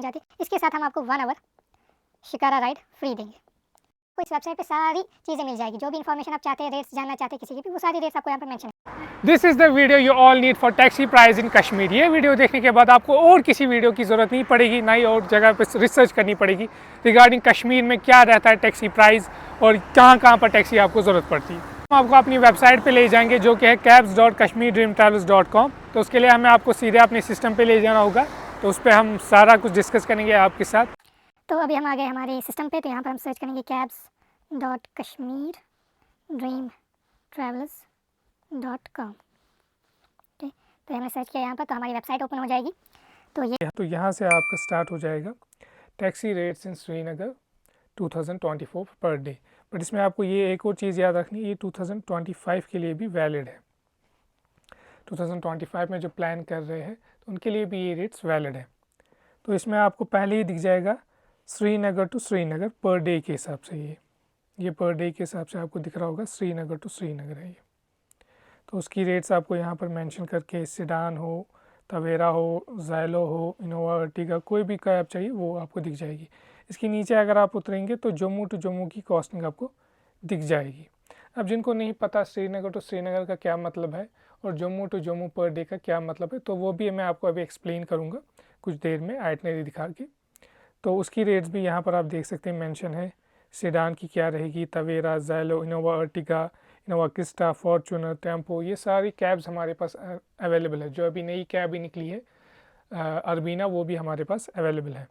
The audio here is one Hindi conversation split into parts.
जाती है। इसके साथ हम आपको 1 आवर शिकारा राइड फ्री देंगे। तो इस वेबसाइट पे सारी चीज़ें मिल जाएगी, जो भी इन्फॉर्मेशन आप चाहते हैं, रेट्स जानना चाहते हैं किसी की भी, वो सारी रेट्स आपको यहाँ पर मेंशन है। This is the video you all need for taxi price in Kashmir. ये वीडियो देखने के बाद आपको और किसी वीडियो की ज़रूरत नहीं पड़ेगी, ना ही और जगह पर रिसर्च करनी पड़ेगी रिगार्डिंग कश्मीर में क्या रहता है टैक्सी प्राइस और कहाँ कहाँ पर टैक्सी आपको ज़रूरत पड़ती है। हम आपको अपनी वेबसाइट पे ले जाएंगे जो कि है cabs.kashmirdreamtravels.com। तो उसके लिए हमें आपको सीधे अपने सिस्टम पे ले जाना होगा, तो उस पर हम सारा कुछ डिस्कस करेंगे आपके साथ। तो अभी हम आ गए हमारे सिस्टम पे, तो यहाँ पर हम सर्च करेंगे cabs.kashmirdreamtravels.com। तो हमने सर्च किया यहाँ पर, तो हमारी वेबसाइट ओपन हो जाएगी। तो यहाँ से आपका स्टार्ट हो जाएगा taxi rates in Srinagar 2024 per day. But इसमें आपको ये एक और चीज़ याद रखनी है, ये 2025 के लिए भी वैलिड है। 2025 में जो प्लान कर रहे हैं तो उनके लिए भी ये रेट्स वैलिड है। तो इसमें आपको पहले ही दिख जाएगा Srinagar to Srinagar per day के हिसाब से, ये पर डे के हिसाब से आपको दिख रहा होगा श्रीनगर टू श्रीनगर है ये। तो उसकी रेट्स आपको यहाँ पर मेंशन करके, सेडान हो, तवेरा हो, ज़ैलो हो, इनोवा अर्टिगा, कोई भी कैब चाहिए वो आपको दिख जाएगी। इसके नीचे अगर आप उतरेंगे तो जम्मू टू जम्मू की कॉस्टिंग आपको दिख जाएगी। अब जिनको नहीं पता श्रीनगर टू श्रीनगर का क्या मतलब है और Jammu to Jammu per day का क्या मतलब है, तो वो भी मैं आपको अभी एक्सप्लेन करूँगा कुछ देर में आइटनरी दिखा के। तो उसकी रेट्स भी यहाँ पर आप देख सकते हैं मेंशन है। सेडान की क्या रहेगी, Tavera, Xylo, Innova Ertiga, Innova Crysta, Fortuner, Tempo, ये सारी कैब्स हमारे पास अवेलेबल है। जो अभी नई कैब भी निकली है अरबीना, वो भी हमारे पास अवेलेबल है।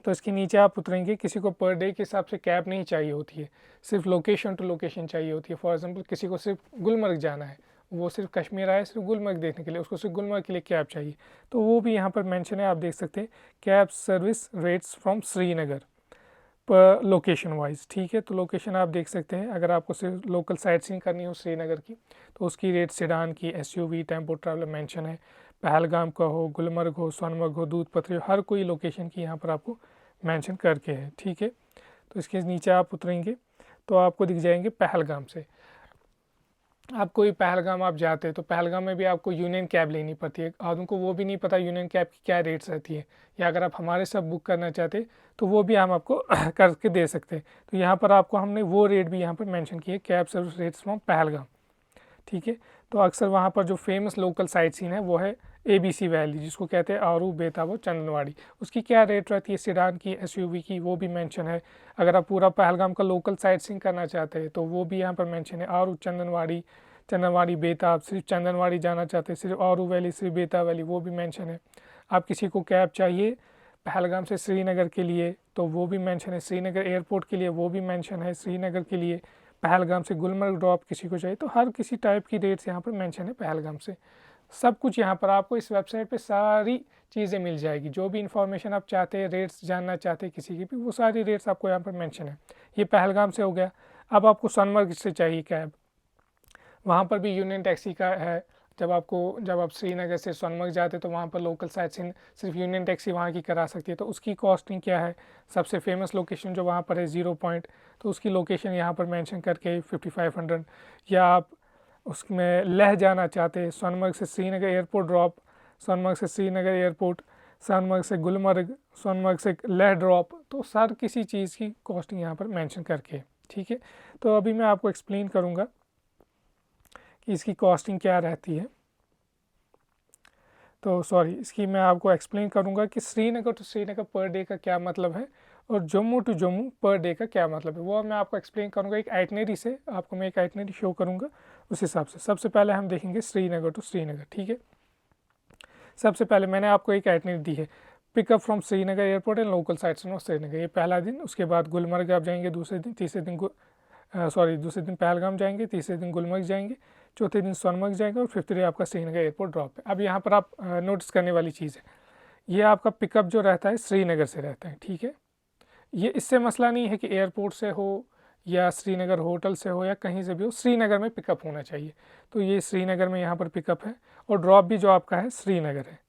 तो इसके नीचे आप उतरेंगे, किसी को पर डे के हिसाब से कैब नहीं चाहिए होती है, सिर्फ लोकेशन टू लोकेशन चाहिए होती है। फॉर एग्जांपल किसी को सिर्फ गुलमर्ग जाना है, वो सिर्फ कश्मीर आया सिर्फ गुलमर्ग देखने के लिए, उसको सिर्फ गुलमर्ग के लिए कैब चाहिए, तो वो भी यहाँ पर मेंशन है। आप देख सकते हैं cab service rates from Srinagar पर लोकेशन वाइज, ठीक है। तो लोकेशन आप देख सकते हैं, अगर आपको सिर्फ लोकल साइट सीइंग करनी हो श्रीनगर की तो उसकी रेट सेडान की, एसयूवी, टेम्पो ट्रैवलर मेंशन है। पहलगाम का हो, गुलमर्ग हो, सोनमर्ग हो, दूध पथरी हो, हर कोई लोकेशन की यहाँ पर आपको मेंशन करके है, ठीक है। तो इसके नीचे आप उतरेंगे तो आपको दिख जाएंगे पहलगाम से। आप कोई पहलगाम आप जाते हैं तो पहलगाम में भी आपको यूनियन कैब लेनी पड़ती है। आदमी को वो भी नहीं पता यूनियन कैब की क्या रेट्स रहती है, या अगर आप हमारे साथ बुक करना चाहते तो वो भी हम आपको करके दे सकते हैं। तो यहाँ पर आपको हमने वो रेट भी यहाँ पर मेंशन किए, cab service rates from Pahalgam, ठीक है। तो अक्सर वहाँ पर जो फेमस लोकल साइट सीन है वो है ABC वैली, जिसको कहते हैं आरू, बेताब, चंदनवाड़ी। उसकी क्या रेट रहती है, सेडान की, एसयूवी की, वो भी मेंशन है। अगर आप पूरा पहलगाम का लोकल साइट सीइंग करना चाहते हैं तो वो भी यहाँ पर मेंशन है। आरू, चंदनवाड़ी, चंदनवाड़ी, बेताब, सिर्फ चंदनवाड़ी जाना चाहते हैं, सिर्फ आरू वैली, सिर्फ बेताब वैली, वो भी मेंशन है। आप किसी को कैब चाहिए पहलगाम से श्रीनगर के लिए तो वो भी मेंशन है। श्रीनगर एयरपोर्ट के लिए वो भी मेंशन है। श्रीनगर के लिए पहलगाम से गुलमर्ग ड्रॉप किसी को चाहिए तो हर किसी टाइप की रेट्स यहाँ पर मेंशन है। पहलगाम से सब कुछ यहाँ पर आपको इस वेबसाइट पे सारी चीज़ें मिल जाएगी। जो भी इन्फॉर्मेशन आप चाहते हैं, रेट्स जानना चाहते हैं किसी की भी, वो सारी रेट्स आपको यहाँ पर मेंशन है। ये पहलगाम से हो गया। अब आपको सोनमर्ग से चाहिए कैब, वहाँ पर भी यूनियन टैक्सी का है। जब आप श्रीनगर से सोनमर्ग जाते तो वहाँ पर लोकल साइट सीइंग सिर्फ यूनियन टैक्सी वहाँ की करा सकती है। तो उसकी कॉस्टिंग क्या है, सबसे फेमस लोकेशन जो वहाँ पर है 0 पॉइंट, तो उसकी लोकेशन यहाँ पर मेंशन करके 5500। या आप उसमें लह जाना चाहते हैं, सोनमर्ग से श्रीनगर एयरपोर्ट ड्रॉप, सोनमर्ग से श्रीनगर एयरपोर्ट, सोनमर्ग से गुलमर्ग, सोनमर्ग से लह ड्रॉप, तो हर किसी चीज़ की कॉस्टिंग यहाँ पर मेंशन करके, ठीक है। तो अभी मैं आपको एक्सप्लेन करूँगा कि इसकी कॉस्टिंग क्या रहती है। तो इसकी मैं आपको एक्सप्लेन करूँगा कि Srinagar to Srinagar per day का क्या मतलब है और Jammu to Jammu per day का क्या मतलब है, वो मैं आपको एक्सप्लेन करूँगा एक आइटनरी से। आपको मैं एक आइटनरी शो करूँगा उस हिसाब से। सबसे पहले हम देखेंगे श्रीनगर टू श्रीनगर, ठीक है। सबसे पहले मैंने आपको एक आइटनरी दी है, pickup from Srinagar airport and local sites of Srinagar, ये पहला दिन। उसके बाद गुलमर्ग आप जाएंगे दूसरे दिन, दूसरे दिन पहलगाम जाएंगे, तीसरे दिन गुलमर्ग जाएंगे, चौथे दिन सोनमर्ग जाएंगे और फिफ्थ डे आपका श्रीनगर एयरपोर्ट ड्रॉप है। अब यहाँ पर आप नोटिस करने वाली चीज़ है, ये आपका पिकअप जो रहता है श्रीनगर से रहता है, ठीक है। ये इससे मसला नहीं है कि एयरपोर्ट से हो या श्रीनगर होटल से हो या कहीं से भी हो, श्रीनगर में पिकअप होना चाहिए। तो ये श्रीनगर में यहाँ पर पिकअप है और ड्रॉप भी जो आपका है श्रीनगर है।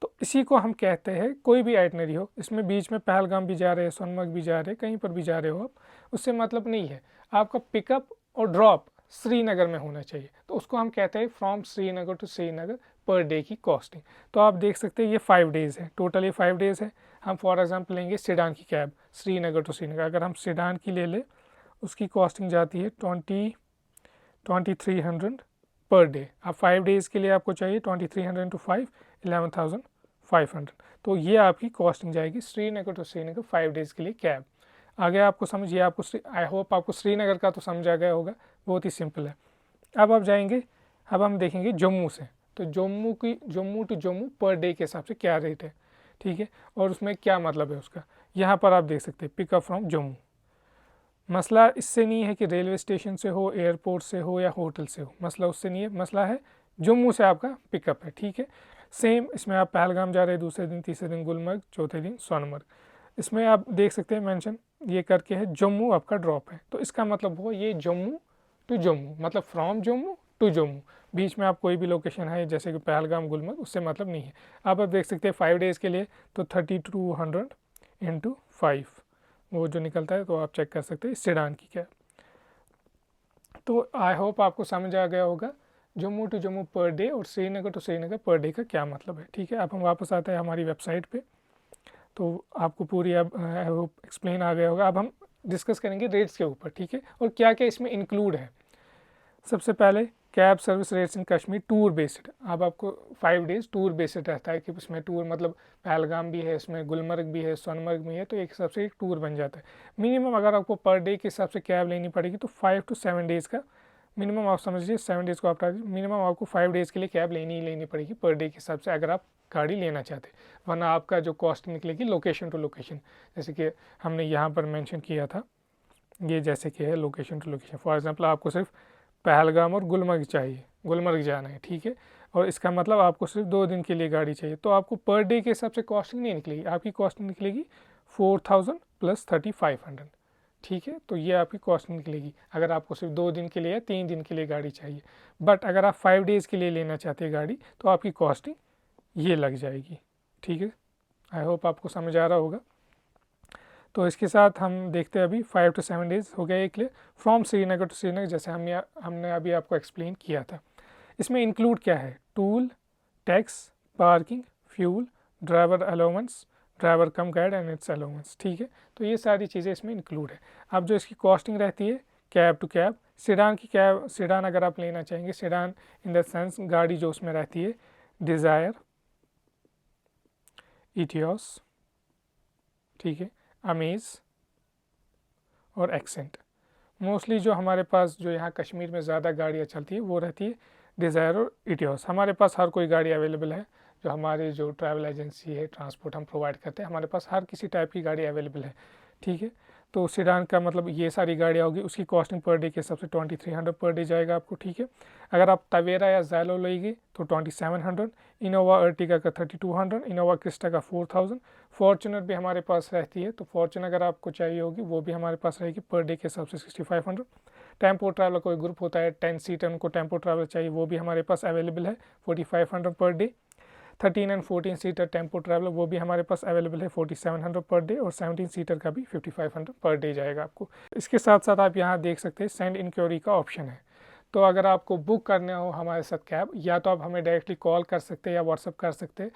तो इसी को हम कहते हैं, कोई भी आइटनरी हो, इसमें बीच में पहलगाम भी जा रहे हैं, सोनमर्ग भी जा रहे हैं, कहीं पर भी जा रहे हो आप, उससे मतलब नहीं है। आपका पिकअप और ड्रॉप श्रीनगर में होना चाहिए, तो उसको हम कहते हैं from Srinagar to Srinagar per day की कॉस्टिंग। तो आप देख सकते हैं ये 5 डेज़ है, टोटल ये 5 डेज़ है। हम फॉर एग्जांपल लेंगे सेडान की कैब श्रीनगर टू श्रीनगर, अगर हम सेडान की ले ले उसकी कॉस्टिंग जाती है 2300 पर डे। अब 5 डेज़ के लिए आपको चाहिए 2300 × 5 11,500। तो ये आपकी कॉस्टिंग जाएगी श्रीनगर टू श्रीनगर 5 डेज़ के लिए कैब। आगे आपको समझिए, आपको आई होप आपको श्रीनगर का तो समझ आ गया होगा, बहुत ही सिंपल है। अब आप जाएंगे, अब हम देखेंगे जम्मू से। तो Jammu to Jammu per day के हिसाब से क्या रेट है, ठीक है, और उसमें क्या मतलब है उसका। यहाँ पर आप देख सकते हैं पिकअप फ्रॉम जम्मू। मसला इससे नहीं है कि रेलवे स्टेशन से हो, एयरपोर्ट से हो या होटल से हो, मसला उससे नहीं है, मसला है जम्मू से आपका पिकअप है, ठीक है। सेम इसमें आप पहलगाम जा रहे हैं, दूसरे दिन, तीसरे दिन गुलमर्ग, चौथे दिन सोनमर्ग। इसमें आप देख सकते हैं मेंशन ये करके है जम्मू आपका ड्रॉप है। तो इसका मतलब हुआ ये जम्मू टू जम्मू, मतलब फ्रॉम जम्मू टू जम्मू। बीच में आप कोई भी लोकेशन है जैसे कि पहलगाम, गुलमर्ग, उससे मतलब नहीं है। आप देख सकते हैं 5 डेज़ के लिए तो 3200 × 5 वो जो निकलता है, तो आप चेक कर सकते हैं सेडान की कैब। तो आई होप आपको समझ आ गया होगा Jammu to Jammu per day और Srinagar to Srinagar per day का क्या मतलब है, ठीक है। अब हम वापस आते हैं हमारी वेबसाइट पे। तो आपको पूरी अब आई होप एक्सप्लेन आ गया होगा। अब हम डिस्कस करेंगे रेट्स के ऊपर, ठीक है, और क्या क्या इसमें इंक्लूड है। सबसे पहले कैब सर्विस रेट्स इन कश्मीर टूर बेस्ड। अब आपको 5 डेज़ टूर बेस्ड रहता है कि उसमें टूर मतलब पहलगाम भी है, इसमें गुलमर्ग भी है, सोनमर्ग भी है, तो एक हिसाब से एक टूर बन जाता है। मिनिमम अगर आपको पर डे के हिसाब से कैब लेनी पड़ेगी तो 5 to 7 डेज़ का मिनिमम, आप समझ लीजिए 7 डेज़ को आप मिनिमम आपको 5 डेज़ के लिए कैब लेनी ही लेनी पड़ेगी पर डे के हिसाब से, अगर आप गाड़ी लेना चाहते हैं। वरना आपका जो कॉस्ट निकलेगी लोकेशन टू लोकेशन, जैसे कि हमने यहाँ पर मेंशन किया था, ये जैसे कि है location to location. For example आपको सिर्फ पहलगाम और गुलमर्ग चाहिए, गुलमर्ग जाना है, ठीक है, और इसका मतलब आपको सिर्फ 2 दिन के लिए गाड़ी चाहिए, तो आपको पर डे के हिसाब से कॉस्टिंग नहीं निकलेगी, आपकी कॉस्टिंग निकलेगी 4000 + 3500, ठीक है। तो ये आपकी कॉस्टिंग निकलेगी अगर आपको सिर्फ 2 दिन के लिए या 3 दिन के लिए गाड़ी चाहिए। बट अगर आप 5 डेज़ के लिए लेना चाहते हैं गाड़ी तो आपकी कॉस्टिंग ये लग जाएगी, ठीक है। आई होप आपको समझ आ रहा होगा। तो इसके साथ हम देखते हैं अभी 5 to 7 डेज़ हो गया एक लिए फ्रॉम श्रीनगर टू श्रीनगर, जैसे हमने अभी आपको एक्सप्लेन किया था। इसमें इंक्लूड क्या है, tool, tax, parking, fuel, driver allowance, driver come guide and it's allowance, ठीक है। तो ये सारी चीज़ें इसमें इंक्लूड है। अब जो इसकी कॉस्टिंग रहती है कैब टू कैब, सेडान की कैब, सेडान अगर आप लेना चाहेंगे, सेडान इन द सेंस गाड़ी जो उसमें रहती है डिज़ायर, इटियोस, ठीक है, अमेज़ और एक्सेंट। मोस्टली जो हमारे पास जो यहाँ कश्मीर में ज़्यादा गाड़ियाँ चलती है वो रहती है डिज़ायर और इटियोस। हमारे पास हर कोई गाड़ी अवेलेबल है, जो हमारी जो ट्रैवल एजेंसी है, ट्रांसपोर्ट हम प्रोवाइड करते हैं, हमारे पास हर किसी टाइप की गाड़ी अवेलेबल है, ठीक है। तो सेडान का मतलब ये सारी गाड़ियाँ होगी, उसकी कॉस्टिंग पर डे के हिसाब से 2300 पर डे जाएगा आपको, ठीक है। अगर आप तवेरा या जैलो लेंगे तो 2700, इनोवा अर्टिगा का 3200, इनोवा क्रिस्टा का 4000, फॉर्चुनर भी हमारे पास रहती है, तो फॉर्चुनर अगर आपको चाहिए होगी वो भी हमारे पास रहेगी पर डे के हिसाब से 6500। टेम्पो ट्रैवलर कोई ग्रुप होता है 10 सीटर, उनको टेम्पो ट्रैवलर चाहिए, वो भी हमारे पास अवेलेबल है 4500 per day. 13 and 14 seater tempo traveller वो भी हमारे पास अवेलेबल है 4700 पर डे, और 17 सीटर का भी 5500 पर डे जाएगा आपको। इसके साथ साथ आप यहाँ देख सकते हैं सेंड इंक्वायरी का ऑप्शन है। तो अगर आपको बुक करना हो हमारे साथ कैब, या तो आप हमें डायरेक्टली कॉल कर सकते हैं या व्हाट्सअप कर सकते हैं।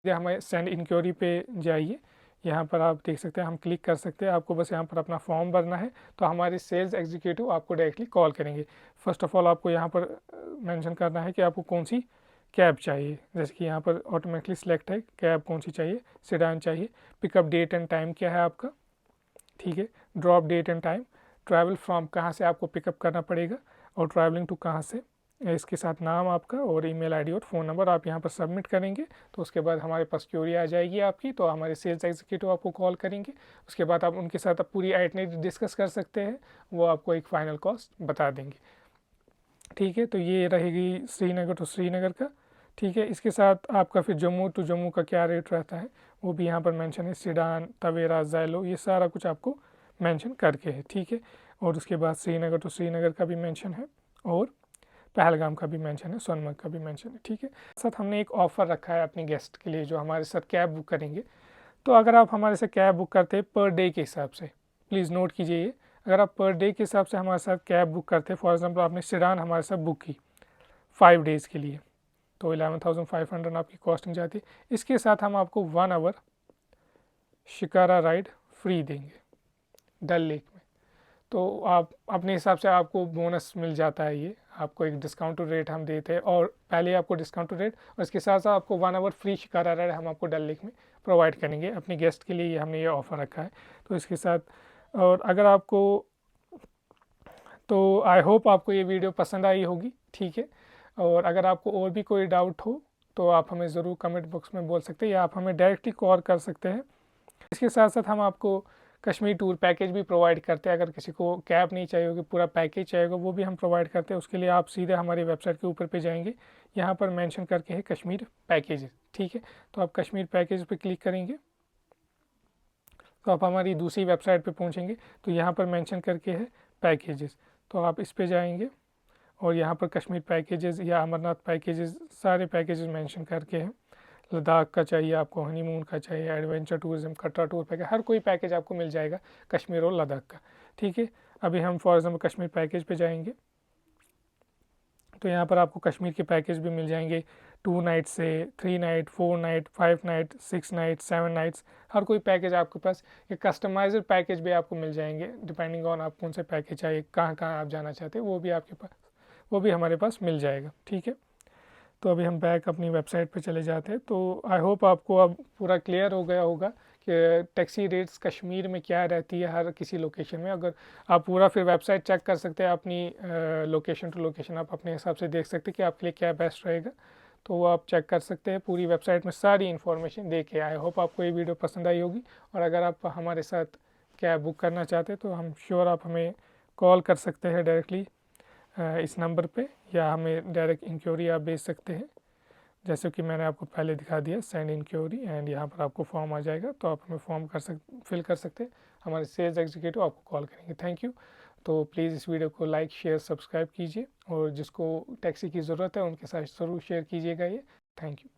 हमें सेंड इंक्वायरी पे जाइए, यहाँ पर आप देख सकते हैं, हम क्लिक कर सकते हैं, आपको बस यहाँ पर अपना फॉर्म भरना है, तो हमारे सेल्स एग्जीक्यूटिव आपको डायरेक्टली कॉल करेंगे। फर्स्ट ऑफ ऑल आपको यहाँ पर मेंशन करना है कि आपको कौन सी कैब चाहिए, जैसे कि यहाँ पर ऑटोमेटिकली सिलेक्ट है कैब कौन सी चाहिए, सेडान चाहिए, पिकअप डेट एंड टाइम क्या है आपका, ठीक है, drop date and time, travel from कहाँ से आपको पिकअप करना पड़ेगा और ट्रैवलिंग टू कहाँ से, इसके साथ नाम आपका और ईमेल आईडी और फ़ोन नंबर आप यहाँ पर सबमिट करेंगे। तो उसके बाद हमारे पास क्यूरी आ जाएगी आपकी, तो हमारे सेल्स एग्जीक्यूटिव आपको कॉल करेंगे। उसके बाद आप उनके साथ पूरी आइटनरी डिस्कस कर सकते हैं, वो आपको एक फ़ाइनल कॉस्ट बता देंगे, ठीक है। तो ये रहेगी श्रीनगर टू श्रीनगर का, ठीक है। इसके साथ आपका फिर जम्मू टू जम्मू का क्या रेट रहता है वो भी यहाँ पर मेंशन है, सेडान, तवेरा, जैलो, ये सारा कुछ आपको मेंशन करके है, ठीक है। और उसके बाद श्रीनगर टू श्रीनगर का भी मेंशन है और पहलगाम का भी मेंशन है, सोनमर्ग का भी मेंशन है, ठीक है। साथ हमने एक ऑफ़र रखा है अपने गेस्ट के लिए जो हमारे साथ कैब बुक करेंगे। तो अगर आप हमारे साथ कैब बुक करते हैं पर डे के हिसाब से, प्लीज़ नोट कीजिए, अगर आप पर डे के हिसाब से हमारे साथ कैब बुक करते हैं, फॉर एग्जांपल आपने सेडान हमारे साथ बुक की, 5 डेज़ के लिए, तो 11,500 आपकी कॉस्टिंग जाती है। इसके साथ हम आपको 1 आवर शिकारा राइड फ्री देंगे डल लेक में। तो आप अपने हिसाब से आपको बोनस मिल जाता है, ये आपको एक डिस्काउंटेड रेट हम देते हैं, और पहले आपको डिस्काउंटेड रेट और इसके साथ साथ आपको 1 आवर फ्री शिकारा राइड हम आपको डल लेक में प्रोवाइड करेंगे अपने गेस्ट के लिए। हमने ये ऑफ़र रखा है। तो इसके साथ, और अगर आपको, तो आई होप आपको ये वीडियो पसंद आई होगी, ठीक है। और अगर आपको और भी कोई डाउट हो तो आप हमें ज़रूर कमेंट बॉक्स में बोल सकते हैं, या आप हमें डायरेक्टली कॉल कर सकते हैं। इसके साथ साथ हम आपको कश्मीर टूर पैकेज भी प्रोवाइड करते हैं। अगर किसी को कैब नहीं चाहिए होगी, पूरा पैकेज चाहिए होगा, वो भी हम प्रोवाइड करते हैं। उसके लिए आप सीधे हमारी वेबसाइट के ऊपर पे जाएंगे, यहाँ पर मेंशन करके है कश्मीर पैकेज, ठीक है। तो आप कश्मीर पैकेज पे क्लिक करेंगे तो आप हमारी दूसरी वेबसाइट पे पहुँचेंगे, तो यहाँ पर मेंशन करके है पैकेजेस, तो आप इस पे जाएंगे और यहाँ पर कश्मीर पैकेजेस या अमरनाथ पैकेजेस, सारे पैकेजेस मेंशन करके हैं। लद्दाख का चाहिए आपको, हनीमून का चाहिए, adventure tourism, Katra tour package, हर कोई पैकेज आपको मिल जाएगा कश्मीर और लद्दाख का, ठीक है। अभी हम फॉर एग्जाम्पल कश्मीर पैकेज पे जाएंगे, तो यहाँ पर आपको कश्मीर के पैकेज भी मिल जाएंगे, 2 नाइट से 3 night, 4 night, 5 night, 6 night, 7 nights, हर कोई पैकेज आपके पास, ये कस्टमाइज्ड पैकेज भी आपको मिल जाएंगे डिपेंडिंग ऑन आप कौन से पैकेज चाहिए, कहाँ कहाँ आप जाना चाहते हैं, वो भी आपके पास, वो भी हमारे पास मिल जाएगा, ठीक है। तो अभी हम बैक अपनी वेबसाइट पे चले जाते हैं। तो आई होप आपको अब पूरा क्लियर हो गया होगा कि टैक्सी रेट्स कश्मीर में क्या रहती है हर किसी लोकेशन में। अगर आप पूरा फिर वेबसाइट चेक कर सकते हैं, अपनी लोकेशन टू लोकेशन आप अपने हिसाब से देख सकते हैं कि आपके लिए क्या बेस्ट रहेगा, तो वो आप चेक कर सकते हैं पूरी वेबसाइट में सारी इन्फॉर्मेशन दे के। आई होप आपको ये वीडियो पसंद आई होगी, और अगर आप हमारे साथ कैब बुक करना चाहते हैं तो हम श्योर आप हमें कॉल कर सकते हैं डायरेक्टली इस नंबर पे, या हमें डायरेक्ट इंक्वायरी आप भेज सकते हैं, जैसे कि मैंने आपको पहले दिखा दिया, सेंड इंक्वायरी, एंड यहाँ पर आपको फॉर्म आ जाएगा, तो आप हमें फॉर्म फिल कर सकते हैं। हमारे सेल्स एग्जीक्यूटिव आपको कॉल करेंगे। Thank you. तो प्लीज़ इस वीडियो को लाइक, शेयर, सब्सक्राइब कीजिए, और जिसको टैक्सी की ज़रूरत है उनके साथ ज़रूर शेयर कीजिएगा ये। Thank you.